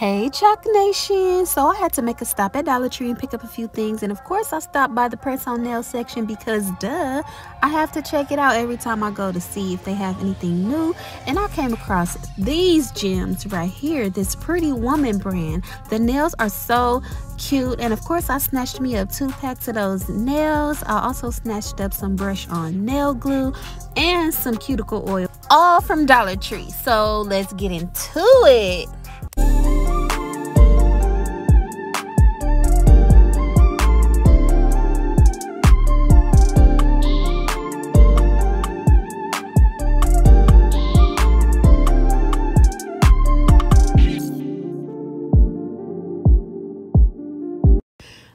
Hey Chalk Nation! So I had to make a stop at Dollar Tree and pick up a few things, and of course I stopped by the press on nail section because duh, I have to check it out every time I go to see if they have anything new. And I came across these gems right here, this Pretty Woman brand. The nails are so cute, and of course I snatched me up 2 packs of those nails. I also snatched up some brush on nail glue and some cuticle oil, all from Dollar Tree. So let's get into it.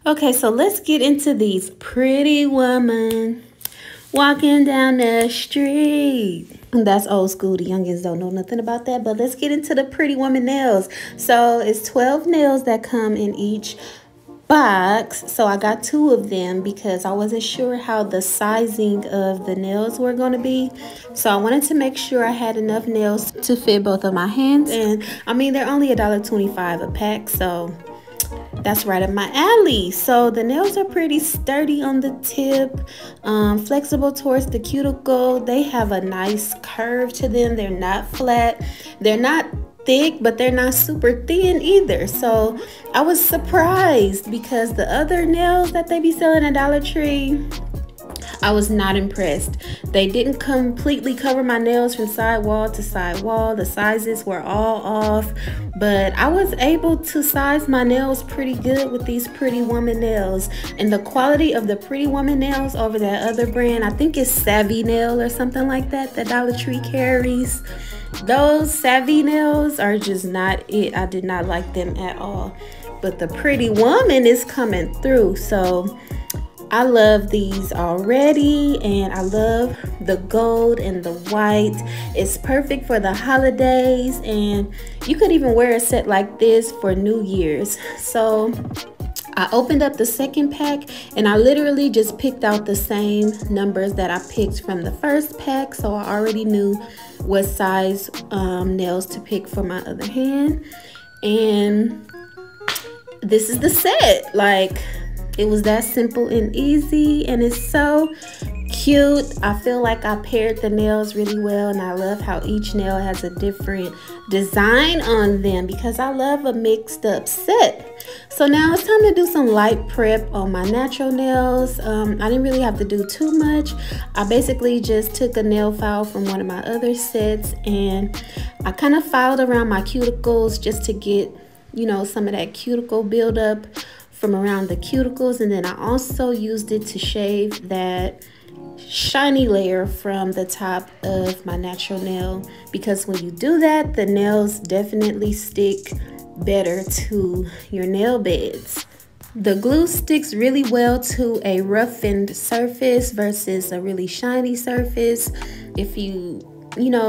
Okay, so let's get into these. Pretty woman walking down the street. That's old school. The youngins don't know nothing about that, but let's get into the Pretty Woman nails. So it's 12 nails that come in each box. So I got 2 of them because I wasn't sure how the sizing of the nails were going to be. So I wanted to make sure I had enough nails to fit both of my hands. And I mean, they're only $1.25 a pack, so that's right up my alley. So the nails are pretty sturdy on the tip, flexible towards the cuticle. They have a nice curve to them. They're not flat. They're not thick, but they're not super thin either. So I was surprised because the other nails that they be selling at Dollar Tree, I was not impressed. They didn't completely cover my nails from side wall to side wall. The sizes were all off, but I was able to size my nails pretty good with these Pretty Woman nails. And the quality of the Pretty Woman nails over that other brand, I think it's Savvy Nail or something like that, that Dollar Tree carries. Those Savvy nails are just not it. I did not like them at all. But the Pretty Woman is coming through. So I love these already, and I love the gold and the white. It's perfect for the holidays, and you could even wear a set like this for New Year's. So I opened up the second pack, and I literally just picked out the same numbers that I picked from the first pack. So I already knew what size nails to pick for my other hand. And this is the set. Like, it was that simple and easy, and it's so cute. I feel like I paired the nails really well, and I love how each nail has a different design on them because I love a mixed up set. So now it's time to do some light prep on my natural nails. I didn't really have to do too much. I basically just took a nail file from one of my other sets, and I kind of filed around my cuticles just to get, you know, some of that cuticle buildup from around the cuticles. And then I also used it to shave that shiny layer from the top of my natural nail, because when you do that, the nails definitely stick better to your nail beds. The glue sticks really well to a roughened surface versus a really shiny surface. If you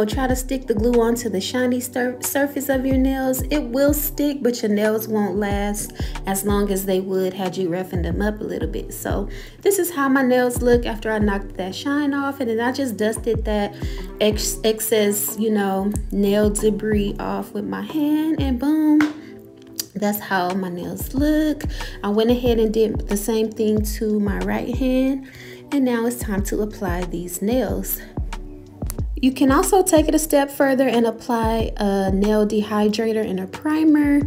try to stick the glue onto the shiny surface of your nails, it will stick, but your nails won't last as long as they would had you roughened them up a little bit. So this is how my nails look after I knocked that shine off, and then I just dusted that excess, nail debris off with my hand, and boom, that's how my nails look. I went ahead and did the same thing to my right hand, and now it's time to apply these nails. You can also take it a step further and apply a nail dehydrator and a primer.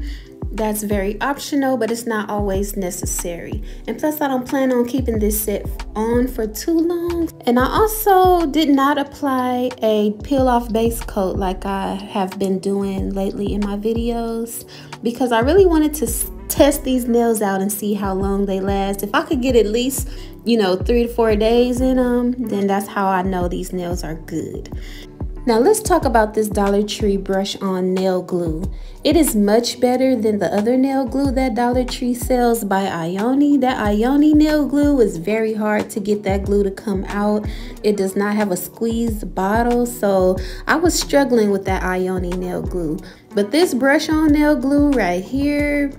That's very optional, but it's not always necessary. And plus, I don't plan on keeping this set on for too long. And I also did not apply a peel-off base coat like I have been doing lately in my videos, because I really wanted to test these nails out and see how long they last. If I could get at least 3 to 4 days in them, then that's how I know these nails are good. Now let's talk about this Dollar Tree brush on nail glue. It is much better than the other nail glue that Dollar Tree sells by Ioni. That Ioni nail glue is very hard to get that glue to come out. It does not have a squeezed bottle, so I was struggling with that Ioni nail glue. But this brush on nail glue right here,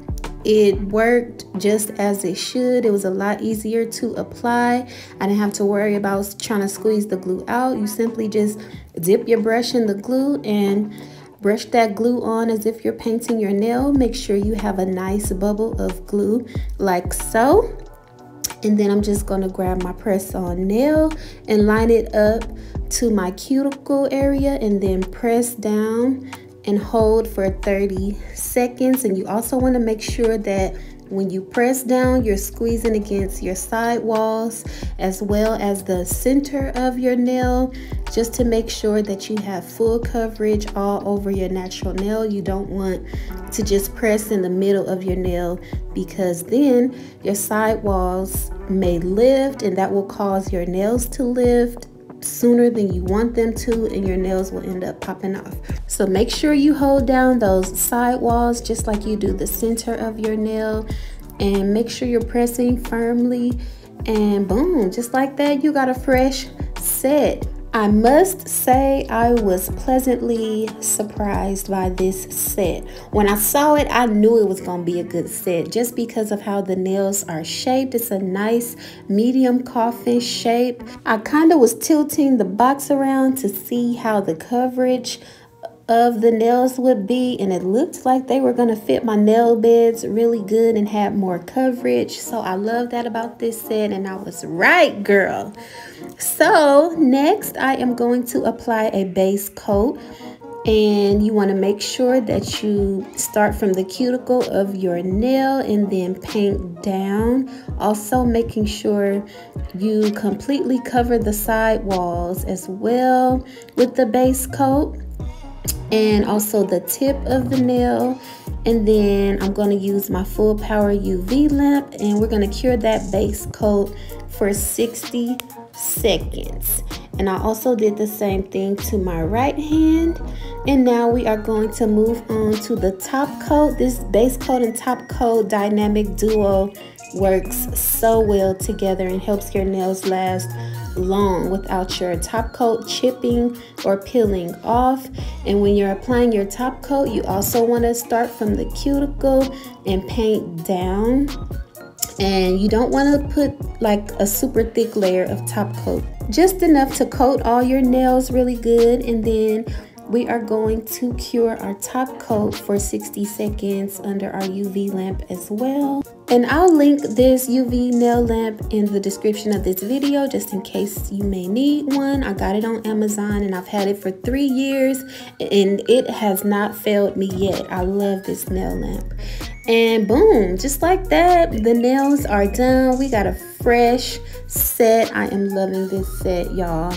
it worked just as it should. It was a lot easier to apply. I didn't have to worry about trying to squeeze the glue out. You simply just dip your brush in the glue, and Brush that glue on as if you're painting your nail. Make sure you have a nice bubble of glue like so. And then I'm just going to grab my press-on nail and line it up to my cuticle area and then press down and hold for 30 seconds. And you also want to make sure that when you press down, you're squeezing against your side walls as well as the center of your nail, just to make sure that you have full coverage all over your natural nail. You don't want to just press in the middle of your nail, because then your side walls may lift and that will cause your nails to lift sooner than you want them to, and your nails will end up popping off. So make sure you hold down those side walls just like you do the center of your nail, and make sure you're pressing firmly, and boom, just like that, you got a fresh set. I must say I was pleasantly surprised by this set. When I saw it, I knew it was going to be a good set just because of how the nails are shaped. It's a nice medium coffin shape. I kind of was tilting the box around to see how the coverage of the nails would be, and it looked like they were going to fit my nail beds really good and have more coverage. So I love that about this set, and I was right, girl. So next I am going to apply a base coat, and you want to make sure that you start from the cuticle of your nail and then paint down, also making sure you completely cover the side walls as well with the base coat, and also the tip of the nail. And then I'm going to use my full power UV lamp, and we're going to cure that base coat for 60 seconds. And I also did the same thing to my right hand. And now we are going to move on to the top coat. This base coat and top coat dynamic duo works so well together and helps your nails last long without your top coat chipping or peeling off. And when you're applying your top coat, you also want to start from the cuticle and paint down. And you don't want to put like a super thick layer of top coat, just enough to coat all your nails really good. And then we are going to cure our top coat for 60 seconds under our UV lamp as well. And I'll link this UV nail lamp in the description of this video just in case you may need one. I got it on Amazon and I've had it for 3 years and it has not failed me yet. I love this nail lamp. And boom, just like that, the nails are done. We got a fresh set. I am loving this set, y'all.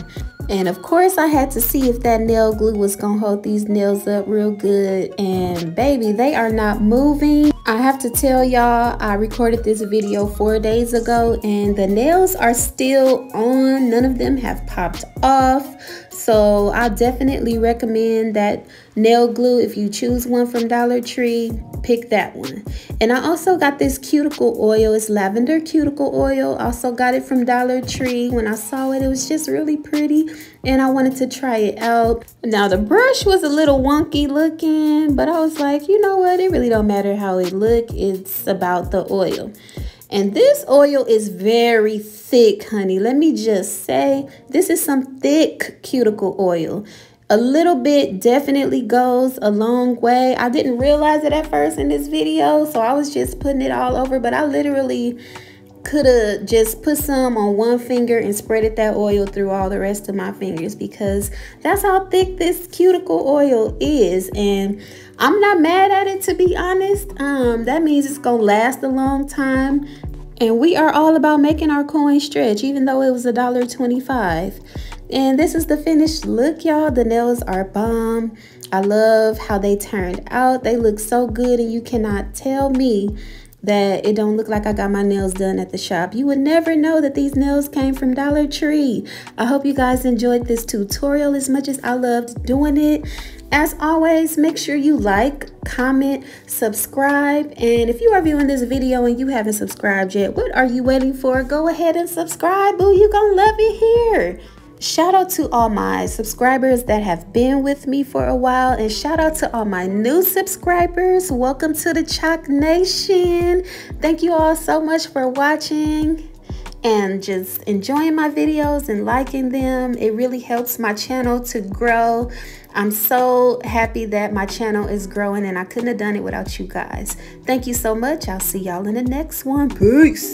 And of course, I had to see if that nail glue was gonna hold these nails up real good. And baby, they are not moving. I have to tell y'all, I recorded this video 4 days ago and the nails are still on. None of them have popped off. So I definitely recommend that nail glue. If you choose one from Dollar Tree, pick that one. And I also got this cuticle oil. It's lavender cuticle oil. Also got it from Dollar Tree. When I saw it, it was just really pretty and I wanted to try it out. Now the brush was a little wonky looking, but I was like, you know what? It really don't matter how it look. It's about the oil. And this oil is very thick, honey. Let me just say, this is some thick cuticle oil. A little bit definitely goes a long way. I didn't realize it at first in this video, so I was just putting it all over, but I literally could have just put some on one finger and spreaded that oil through all the rest of my fingers, because that's how thick this cuticle oil is. And I'm not mad at it, to be honest. That means it's gonna last a long time. And we are all about making our coin stretch, even though it was $1.25. And this is the finished look, y'all. The nails are bomb. I love how they turned out. They look so good, and you cannot tell me that it don't look like I got my nails done at the shop. You would never know that these nails came from Dollar Tree. I hope you guys enjoyed this tutorial as much as I loved doing it. As always, make sure you like, comment, subscribe. And if you are viewing this video and you haven't subscribed yet, what are you waiting for? Go ahead and subscribe, boo. You're gonna love it here. Shout out to all my subscribers that have been with me for a while, and shout out to all my new subscribers. Welcome to the Chalk Nation. Thank you all so much for watching, and just enjoying my videos and liking them. It really helps my channel to grow. I'm so happy that my channel is growing, and I couldn't have done it without you guys. Thank you so much. I'll see y'all in the next one. Peace.